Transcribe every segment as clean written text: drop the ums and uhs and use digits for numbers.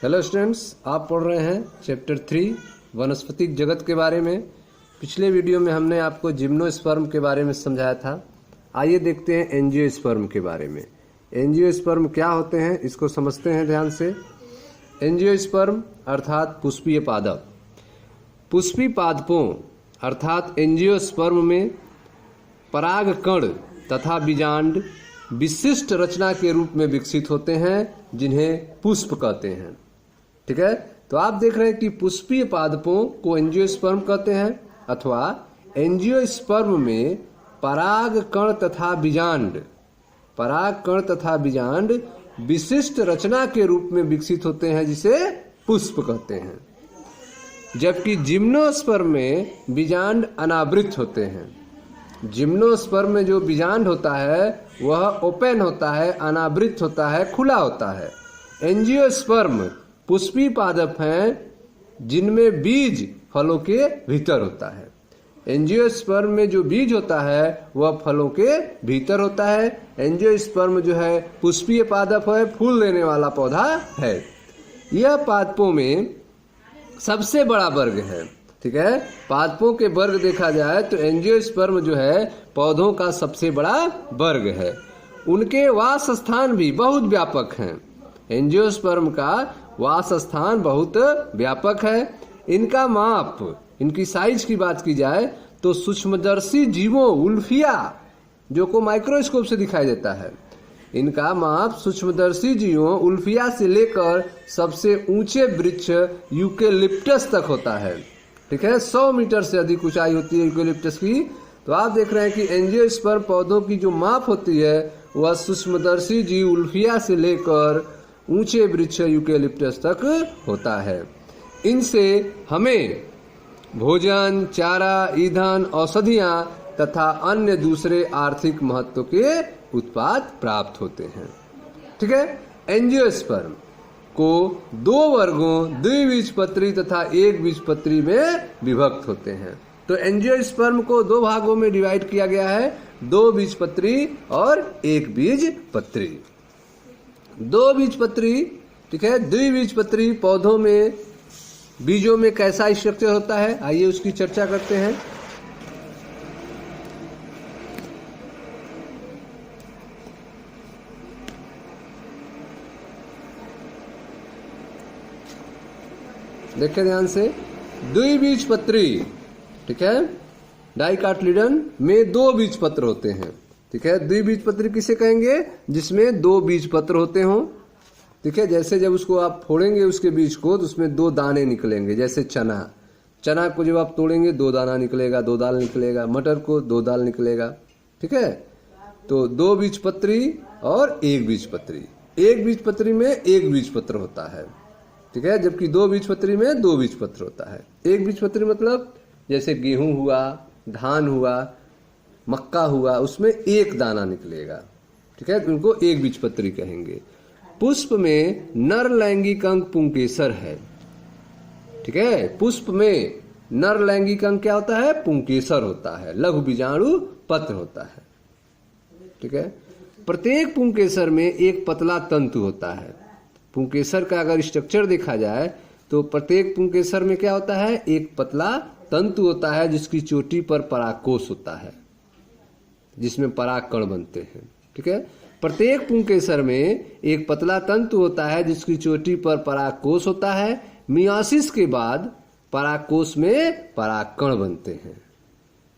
Hello students, आप पढ़ रहे हैं चैप्टर 3 वनस्पतिक जगत के बारे में। पिछले वीडियो में हमने आपको जिम्नोस्पर्म के बारे में समझाया था। आइए देखते हैं एंजियोस्पर्म के बारे में। एंजियोस्पर्म क्या होते हैं इसको समझते हैं ध्यान से। एंजियोस्पर्म अर्थात पुष्पीय पादप। पुष्पी पादपों अर्थात एंजियोस्पर्म में पराग कण तथा बीजांड विशिष्ट रचना के रूप में विकसित होते हैं, जिन्हें पुष्प कहते हैं। ठीक है, तो आप देख रहे हैं कि पुष्पीय पादपों को एंजियोस्पर्म कहते हैं, अथवा एंजियोस्पर्म में पराग कण तथा बीजांड विशिष्ट रचना के रूप में विकसित होते हैं, जिसे पुष्प कहते हैं। जबकि जिम्नोस्पर्म में बीजांड अनावृत होते हैं। जिम्नोस्पर्म में जो बीजांड होता है वह ओपन होता है, अनावृत होता है, खुला होता है। एंजियोस्पर्म पुष्पी पादप हैं जिनमें बीज फलों के भीतर होता है। एंजियोस्पर्म में जो बीज होता है वह फलों के भीतर होता है। एंजियोस्पर्म जो है पुष्पीय पादप है, फूल देने वाला पौधा है। यह पादपों में सबसे बड़ा वर्ग है। ठीक है, पादपों के वर्ग देखा जाए तो एंजियोस्पर्म जो है पौधों का सबसे बड़ा वर्ग है। उनके वास स्थान भी बहुत व्यापक हैं। एंजियोस्पर्म का वास स्थान बहुत व्यापक है। इनका माप, इनकी साइज की बात की जाए तो सूक्ष्मदर्शी जीवों उल्फिया जो को माइक्रोस्कोप से दिखाई देता है, इनका माप सूक्ष्मदर्शी जीवों उल्फिया से लेकर सबसे ऊंचे वृक्ष यूकेलिप्टस तक होता है। ठीक है, 100 मीटर से अधिक ऊंचाई होती है यूकेलिप्टस की। तो आप देख रहे हैं कि एंजियोस्पर्म पौधों की जो माप होती है वह सूक्ष्मदर्शी जीव उल्फिया से लेकर ऊंचे वृक्ष यूकेलिप्टस तक होता है। इनसे हमें भोजन, चारा, ईंधन, औषधियां तथा अन्य दूसरे आर्थिक महत्व के उत्पाद प्राप्त होते हैं। ठीक है, एंजियोस्पर्म को दो वर्गों द्विबीजपत्री तथा एक बीजपत्री में विभक्त होते हैं। तो एंजियोस्पर्म को दो भागों में डिवाइड किया गया है, दो बीजपत्री और एक बीजपत्री। दो बीजपत्री, ठीक है, द्विबीजपत्री पौधों में बीजों में कैसा स्ट्रक्चर होता है, आइए उसकी चर्चा करते हैं। देखिए ध्यान से, द्विबीजपत्री, ठीक है, डाइकाटलिडन में दो बीजपत्र होते हैं। ठीक है, द्विबीजपत्री किसे कहेंगे? जिसमें दो बीजपत्र होते हों। ठीक है, जैसे जब उसको आप फोड़ेंगे उसके बीज को तो उसमें दो दाने निकलेंगे। जैसे चना को जब आप तोड़ेंगे दो दाना निकलेगा, दो दाल निकलेगा। मटर को दो दाल निकलेगा। ठीक है, तो दो बीजपत्री और एक बीजपत्री। एक बीजपत्री में एक बीजपत्र होता है। ठीक है, जबकि दो बीजपत्री में दो बीजपत्र होता है। एक बीजपत्री मतलब जैसे गेहूं हुआ, धान हुआ, मक्का हुआ, उसमें एक दाना निकलेगा। ठीक है, उनको एक बीजपत्री कहेंगे। पुष्प में नर लैंगिक अंग पुंकेसर है। ठीक है, पुष्प में नर लैंगिक अंग क्या होता है? पुंकेसर होता है, लघु बीजाणु पत्र होता है। ठीक है, प्रत्येक पुंकेसर में एक पतला तंतु होता है। पुंकेसर का अगर स्ट्रक्चर देखा जाए तो प्रत्येक पुंकेसर में क्या होता है? एक पतला तंतु होता है जिसकी चोटी पर परागकोश होता है, जिसमें पराग कण बनते हैं। ठीक है, प्रत्येक पुंकेसर में एक पतला तंतु होता है जिसकी चोटी पर परागकोश होता है। मियोसिस के बाद परागकोश में परागकण बनते हैं।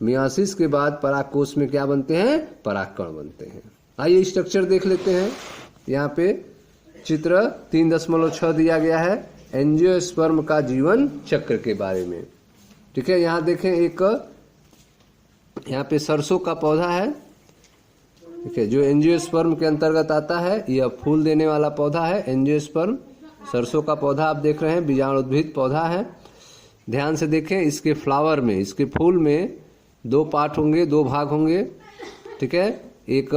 मियोसिस के बाद परागकोश में क्या बनते हैं? परागकण बनते हैं। आइए स्ट्रक्चर देख लेते हैं। यहाँ पे चित्र 3.6 दिया गया है एंजियोस्पर्म का जीवन चक्र के बारे में। ठीक है, यहाँ देखें, एक यहाँ पे सरसों का पौधा है। ठीक है, जो एंजियोस्पर्म के अंतर्गत आता है। यह फूल देने वाला पौधा है एंजियोस्पर्म। सरसों का पौधा आप देख रहे हैं, बीजाणुद्भिद पौधा है। ध्यान से देखें, इसके फ्लावर में, इसके फूल में दो पार्ट होंगे, दो भाग होंगे। ठीक है, एक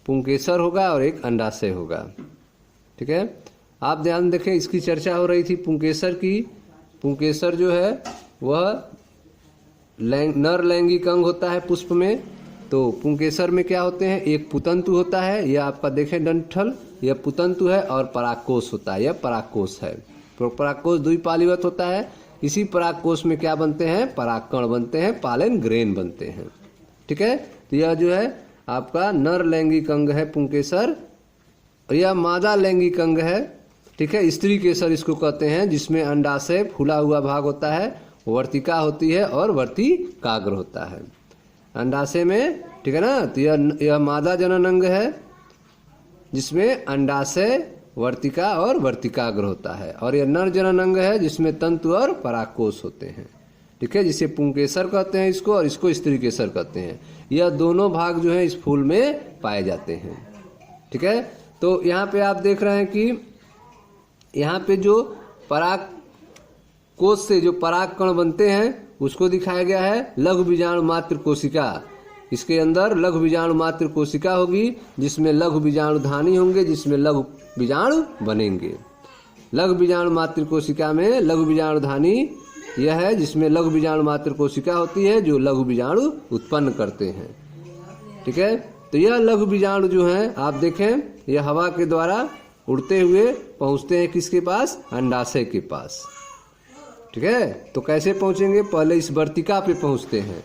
पुंकेसर होगा और एक अंडाशय होगा। ठीक है, आप ध्यान देखें, इसकी चर्चा हो रही थी पुंकेसर की। पुंकेसर जो है वह नर लैंगिक अंग होता है पुष्प में। तो पुंकेसर में क्या होते हैं? एक पुतंतु होता है, यह आपका देखें डंठल, यह पुतंतु है, और परागकोश होता है, यह परागकोश है। परागकोश द्विपालीवत होता है। इसी परागकोश में क्या बनते हैं, परागकण बनते हैं, पालन ग्रेन बनते हैं। ठीक है, तो यह जो है आपका नर लैंगिक अंग है पुंकेसर, और यह मादा लैंगिक अंग है। ठीक है, स्त्री केसर इसको कहते हैं, जिसमें अंडाशय फूला हुआ भाग होता है, वर्तिका होती है और वर्तिकाग्र होता है अंडाशय में। ठीक है ना, तो यह मादा जनन अंग है जिसमें अंडाशय, वर्तिका और वर्तिकाग्र होता है, और यह नर जनन अंग है जिसमें तंतु और परागकोश होते हैं। ठीक है, जिसे पुंकेसर कहते हैं इसको, और इसको स्त्री केसर कहते हैं। यह दोनों भाग जो है इस फूल में पाए जाते हैं। ठीक है, तो यहाँ पे आप देख रहे हैं कि यहाँ पे जो परागकोश से जो परागकण बनते हैं उसको दिखाया गया है लघु बीजाणु मात्र कोशिका। इसके अंदर लघु बीजाणु मात्र कोशिका होगी, जिसमें लघु बीजाणु धानी होंगे, जिसमें लघु बीजाणु बनेंगे। लघु बीजाणु मात्र कोशिका में लघु बीजाणु धानी यह है जिसमें लघु बीजाणु मात्र कोशिका होती है, जो लघु बीजाणु उत्पन्न करते हैं। ठीक है, तो यह लघु बीजाणु जो है आप देखें, यह हवा के द्वारा उड़ते हुए पहुंचते हैं किसके पास, अंडाशय के पास। ठीक है, तो कैसे पहुंचेंगे, पहले इस वर्तिका पे पहुंचते हैं,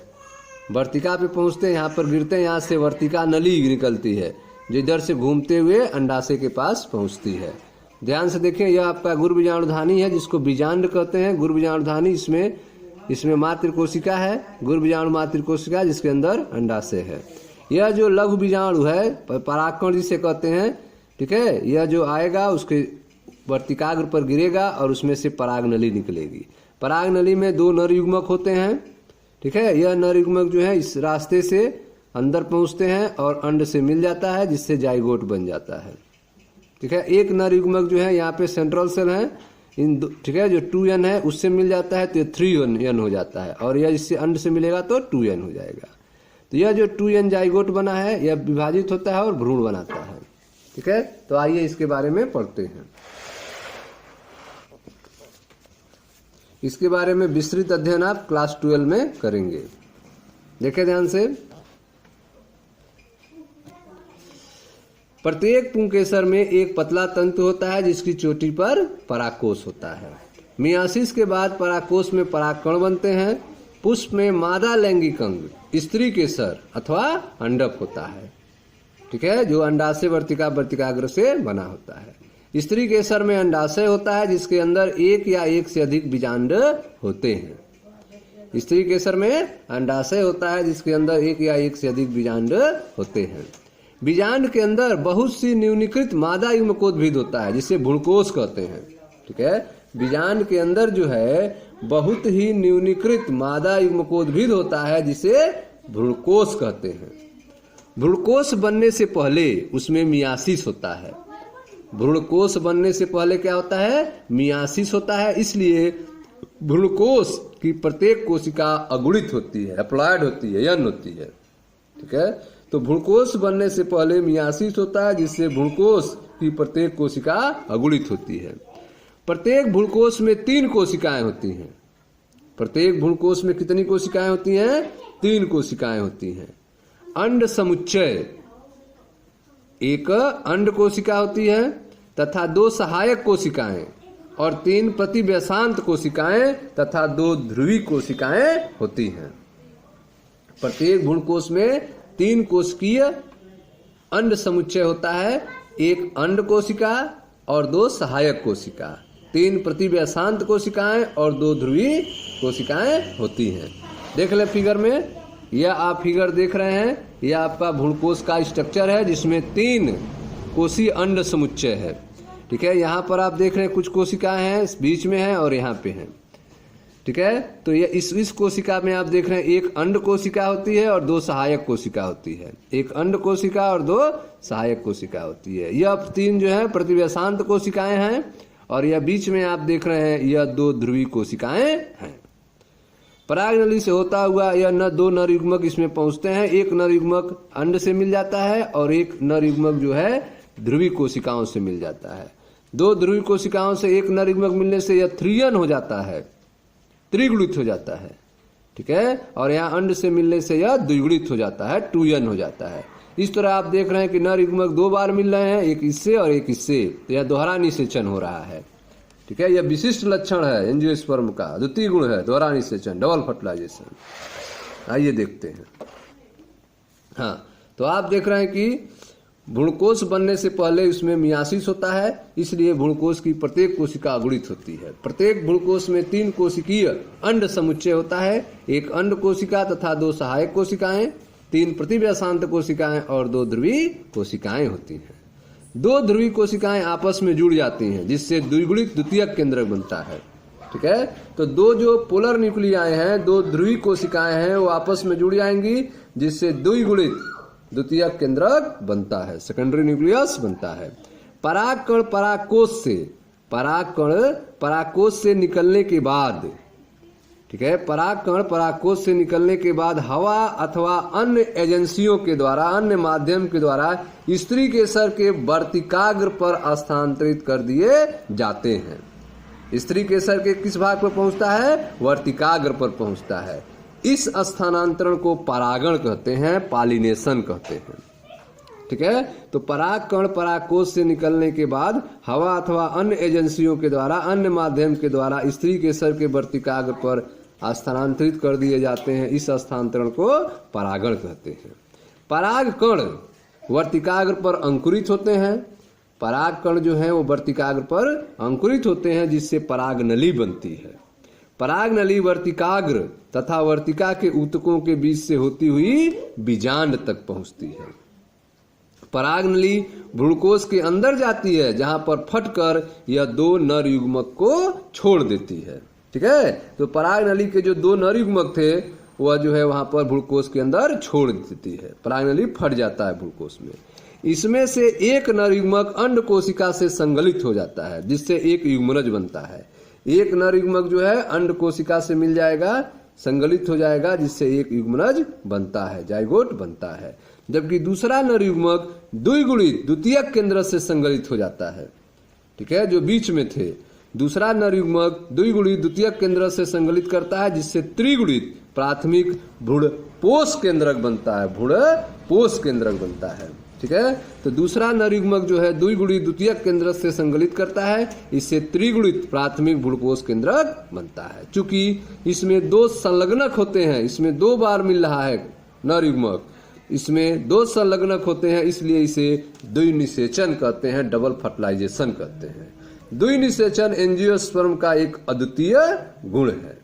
वर्तिका पे पहुंचते हैं, यहाँ पर गिरते हैं, यहाँ से वर्तिका नली निकलती है जो इधर से घूमते हुए अंडाशय के पास पहुंचती है। ध्यान से देखें, यह आपका गुरु बीजाणुधानी है जिसको बीजांड कहते हैं। गुरु बीजाणुधानी इसमें मात्र कोशिका है, गुरु बीजाणु मात्र कोशिका जिसके अंदर अंडाशय है। यह जो लघु बीजाणु है परागकण जिसे कहते हैं, ठीक है, यह जो आएगा उसके वर्तिकाग्र पर गिरेगा और उसमें से पराग नली निकलेगी। पराग नली में 2 नर युग्मक होते हैं। ठीक है, यह नर युग्मक जो है इस रास्ते से अंदर पहुंचते हैं और अंड से मिल जाता है, जिससे जाइगोट बन जाता है। ठीक है, एक नर युग्मक जो है यहाँ पे सेंट्रल सेल है, ठीक है, जो 2n है उससे मिल जाता है तो ये 3n हो जाता है, और यह इससे अंड से मिलेगा तो 2n हो जाएगा। तो यह जो 2n जाइगोट बना है यह विभाजित होता है और भ्रूण बनाता है। ठीक है, तो आइए इसके बारे में पढ़ते हैं। इसके बारे में विस्तृत अध्ययन आप क्लास 12 में करेंगे। देखें ध्यान से, प्रत्येक पुंकेसर में एक पतला तंतु होता है जिसकी चोटी पर परागकोश होता है। मियासिस के बाद परागकोश में परागकण बनते हैं। पुष्प में मादा लैंगिक अंग स्त्री केसर अथवा अंडक होता है। ठीक है, जो अंडाशय वर्तिका वर्तिकाग्र से बना होता है। स्त्री केसर में अंडाशय होता है जिसके अंदर एक या एक से अधिक बीजांड होते हैं। स्त्री केसर में अंडाशय होता है जिसके अंदर एक या एक से अधिक बीजांड होते हैं। बीजांड के अंदर बहुत सी न्यूनीकृत मादा युग्मकोद्भिद होता है जिसे भ्रूणकोश कहते हैं। ठीक है, बीजांड के अंदर जो है बहुत ही न्यूनीकृत मादा युग्मकोद्भिद होता है जिसे भ्रूणकोश कहते हैं। भ्रूणकोश बनने से पहले उसमें मियासिस होता है। भ्रूणकोश बनने से पहले क्या होता है, मियासिस होता है। इसलिए भ्रूणकोश की प्रत्येक कोशिका अगुणित होती है, अप्लाइड होती है, यन होती है। ठीक है, तो भ्रूणकोश बनने से पहले मियासिस होता है जिससे भ्रूणकोश की प्रत्येक कोशिका अगुणित होती है। प्रत्येक भ्रूणकोश में 3 कोशिकाएं होती हैं। प्रत्येक भ्रूणकोश में कितनी कोशिकाएं होती हैं, 3 कोशिकाएं होती हैं। अंड समुच्चय, एक अंड कोशिका होती है तथा 2 सहायक कोशिकाएं और 3 प्रतिव्यसांत कोशिकाएं तथा 2 ध्रुवी कोशिकाएं होती हैं। प्रत्येक भ्रूणकोश में 3 कोशिकीय अंड समुच्चय होता है, एक अंड कोशिका और 2 सहायक कोशिका, 3 प्रतिव्यसांत कोशिकाएं और 2 ध्रुवी कोशिकाएं होती हैं। देख ले फिगर में, यह आप फिगर देख रहे हैं, यह आपका भ्रूणकोश का स्ट्रक्चर है जिसमें 3 कोशीय अंड समुच्चय है। ठीक है, यहाँ पर आप देख रहे हैं कुछ कोशिकाएं हैं, बीच में है और यहाँ पे हैं। ठीक है, तो ये इस कोशिका में आप देख रहे हैं एक अंड कोशिका होती है और 2 सहायक कोशिका होती है। एक अंड कोशिका और 2 सहायक कोशिका होती है। यह 3 जो है प्रतिव्यसांत कोशिकाएं हैं और यह बीच में आप देख रहे हैं यह 2 ध्रुवी कोशिकाएं हैं। पराग नली से होता हुआ यह 2 नर युग्मक इसमें पहुंचते हैं। एक नर युग्मक अंड से मिल जाता है और एक नर युग्मक जो है ध्रुवी कोशिकाओं से मिल जाता है। 2 ध्रुवी कोशिकाओं से एक नर युग्मक मिलने से यह 3n हो जाता है, त्रिगुणित हो जाता है। ठीक है, और यहाँ अंड से मिलने से यह द्विगुणित हो जाता है, 2n हो जाता है। इस तरह आप देख रहे हैं कि नर युग्मक 2 बार मिल रहे हैं, एक इससे और एक इससे, तो यह दोहरा निषेचन हो रहा है। ठीक है, यह विशिष्ट लक्षण है एंजियोस्पर्म का, द्वितीय गुण है दोहरा निषेचन, डबल फर्टिलाइजेशन। आइए देखते हैं। हाँ, तो आप देख रहे हैं कि भ्रूणकोश बनने से पहले उसमें मियासिस होता है, इसलिए भ्रूणकोश की प्रत्येक कोशिका अगुणित होती है। प्रत्येक भ्रूणकोश में 3 कोशिकीय अंड समुच्चय होता है, एक अंड कोशिका तथा 2 सहायक कोशिकाएं, 3 प्रतिव्यासांत कोशिकाएं और 2 ध्रुवीय कोशिकाएं होती हैं। 2 ध्रुवीय कोशिकाएं आपस में जुड़ जाती हैं, जिससे द्विगुणित द्वितीयक केंद्रक बनता है। ठीक है, तो 2 जो पोलर न्यूक्लियाई हैं, 2 ध्रुवीय कोशिकाएं हैं, वो आपस में जुड़ जाएंगी, जिससे द्विगुणित द्वितीयक केंद्रक बनता है, सेकेंडरी न्यूक्लियस बनता है। परागकण परागकोश से निकलने के बाद, ठीक है, परागकण परागकोश से निकलने के बाद हवा अथवा अन्य एजेंसियों के द्वारा, अन्य माध्यम के द्वारा स्त्री केसर के वर्तिकाग्र पर स्थानांतरित कर दिए जाते हैं। स्त्री केसर के किस भाग पर पहुंचता है? वर्तिकाग्र पर पहुंचता है। इस स्थानांतरण को परागण कहते हैं, पॉलिनेशन कहते हैं। ठीक है, तो परागकण परागकोश से निकलने के बाद हवा अथवा अन्य एजेंसियों के द्वारा, अन्य माध्यम के द्वारा स्त्री केसर के वर्तिकाग्र पर स्थानांतरित कर दिए जाते हैं। इस स्थानांतरण को परागण कहते हैं। परागकण वर्तिकाग्र पर अंकुरित होते हैं। परागकण जो है वो वर्तिकाग्र पर अंकुरित होते हैं, जिससे परागनली बनती है। परागनली वर्तिकाग्र तथा वर्तिका के ऊतकों के बीच से होती हुई बीजांड तक पहुंचती है। परागनली भ्रूणकोश के अंदर जाती है, जहां पर फटकर यह 2 नर युग्मक को छोड़ देती है। ठीक है, तो परागनली के जो 2 नर युग्मक थे वह जो है वहां पर भ्रूणकोश के अंदर छोड़ देती है। परागनली फट जाता है भ्रूणकोश में। इसमें से एक नर युग्मक अंड कोशिका से संगलित हो जाता है, जिससे एक युग्मनज बनता है। एक नर युग्मक जो है अंड कोशिका से मिल जाएगा, संगलित हो जाएगा, जिससे एक युग्मनज बनता है, जाइगोट बनता है। जबकि दूसरा नर युग्मक द्विगुणित द्वितीयक केंद्र से संगलित हो जाता है। ठीक है, जो बीच में थे, दूसरा नर युग्मक द्विगुणित द्वितीयक केंद्र से संगलित करता है, जिससे त्रिगुणित प्राथमिक भ्रूणपोष केंद्रक बनता है, भ्रूणपोष केंद्रक बनता है। ठीक है, तो दूसरा नर युग्मक जो है द्विगुणित द्वितीयक केंद्र से संगलित करता है, इससे त्रिगुणित प्राथमिक भ्रूणपोष केंद्रक बनता है। चूंकि इसमें 2 संलग्नक होते हैं, इसमें 2 बार मिल रहा है नर युग्मक, इसमें 2 संलग्नक होते हैं, इसलिए इसे द्विनिषेचन कहते हैं, डबल फर्टिलाइजेशन कहते हैं। द्विनिषेचन एंजियोस्पर्म का एक अद्वितीय गुण है।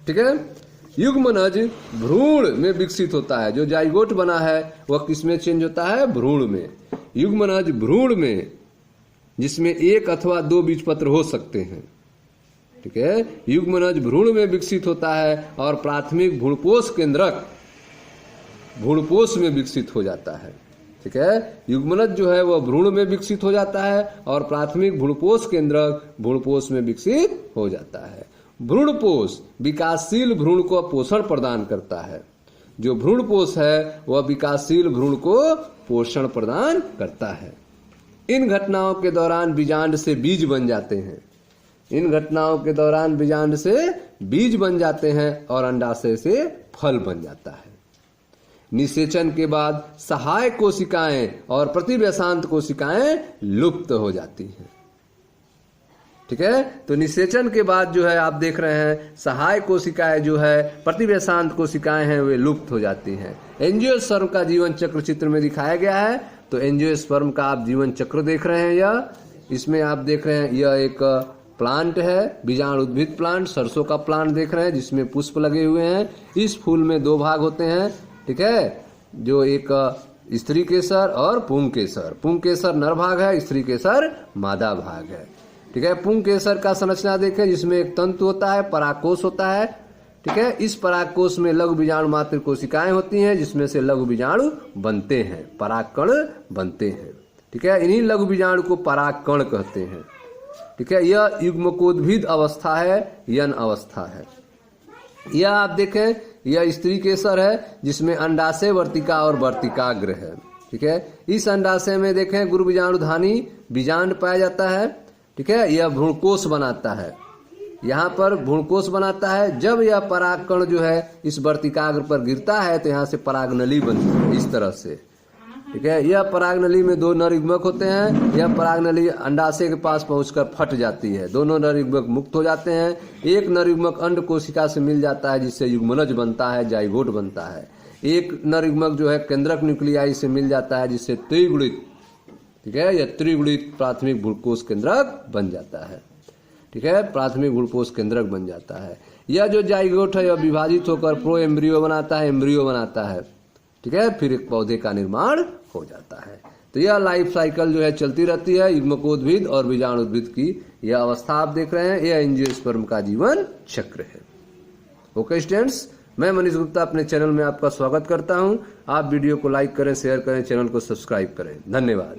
ठीक है, युग्मनज भ्रूण में विकसित होता है। जो जाइगोट बना है वह किसमें चेंज होता है? भ्रूण में। युग्मनज भ्रूण में, जिसमें 1 अथवा 2 बीजपत्र हो सकते हैं। ठीक है, युग्मनज भ्रूण में विकसित होता है और प्राथमिक भ्रूणपोष केंद्रक भ्रूणपोष में विकसित हो जाता है। ठीक है, युग्मनज जो है वह भ्रूण में विकसित हो जाता है और प्राथमिक भ्रूणपोष केंद्रक भ्रूणपोष में विकसित हो जाता है। भ्रूणपोष विकासशील भ्रूण को पोषण प्रदान करता है। जो भ्रूणपोष है वह विकासशील भ्रूण को पोषण प्रदान करता है। इन घटनाओं के दौरान बीजांड से बीज बन जाते हैं। इन घटनाओं के दौरान बीजांड से बीज बन जाते हैं और अंडाशय से फल बन जाता है। निषेचन के बाद सहायक कोशिकाएं और प्रतिव्यासांत कोशिकाएं लुप्त हो जाती हैं। ठीक है, तो निषेचन के बाद जो है आप देख रहे हैं सहायक कोशिकाएं जो है, प्रतिव्यासांत कोशिकाएं हैं, वे लुप्त हो जाती हैं। एंजियोस्पर्म का जीवन चक्र चित्र में दिखाया गया है। तो एंजियोस्पर्म का आप जीवन चक्र देख रहे हैं। यह इसमें आप देख रहे हैं यह एक प्लांट है, बीजाणु उद्भिद प्लांट, सरसों का प्लांट देख रहे हैं, जिसमें पुष्प लगे हुए हैं। इस फूल में 2 भाग होते हैं। ठीक है, जो एक स्त्री केसर और पुंकेसर। पुंकेसर नर भाग है, स्त्री केसर मादा भाग है। ठीक है, पुंकेसर का संरचना देखें, जिसमें एक तंतु होता है, परागकोश होता है। ठीक है, इस परागकोश में लघु बीजाणु मात्र कोशिकाएं होती हैं, जिसमें से लघु बीजाणु बनते हैं, परागकण बनते हैं। ठीक है, इन्हीं लघु बीजाणु को परागकण कहते हैं। ठीक है, यह युग्मकोद्भिद अवस्था है, यन अवस्था है। यह आप देखें, यह स्त्री केसर है, जिसमें अंडाशय, वर्तिका और वर्तिकाग्र है। ठीक है, इस अंडाशय में देखें गुरु बीजाणुधानी बीजांड पाया जाता है। ठीक है, यह भ्रूणकोश बनाता है, यहाँ पर भ्रूणकोश बनाता है। जब यह परागकण जो है इस वर्तिकाग्र पर गिरता है तो यहाँ से परागनली बनती है, इस तरह से। ठीक है। यह परागनली में दो नर युग्मक होते हैं। यह परागनली अंडाशय के पास पहुंचकर फट जाती है, दोनों नर युग्मक मुक्त हो जाते हैं। एक नर युग्मक अंड कोशिका से मिल जाता है जिससे युग्मनज बनता है, जाइगोट बनता है। एक नर युग्मक जो है केंद्रक न्यूक्लियाई से मिल जाता है जिससे त्रिगुणित, ठीक है, यह त्रिगुणित प्राथमिक भ्रूणकोश केंद्रक बन जाता है। ठीक है, प्राथमिक भ्रूणकोश केंद्रक बन जाता है। यह जो जाइगोट है यह विभाजित होकर प्रो एम्ब्रियो बनाता है, एम्ब्रियो बनाता है। ठीक है, फिर एक पौधे का निर्माण हो जाता है। तो यह लाइफ साइकिल जो है चलती रहती है युग्मकोद्भिद और बीजाणुद्भिद की। यह अवस्था आप देख रहे हैं, यह एंजियोस्पर्म का जीवन चक्र है। ओके स्टूडेंट्स, मैं मनीष गुप्ता अपने चैनल में आपका स्वागत करता हूं। आप वीडियो को लाइक करें, शेयर करें, चैनल को सब्सक्राइब करें। धन्यवाद।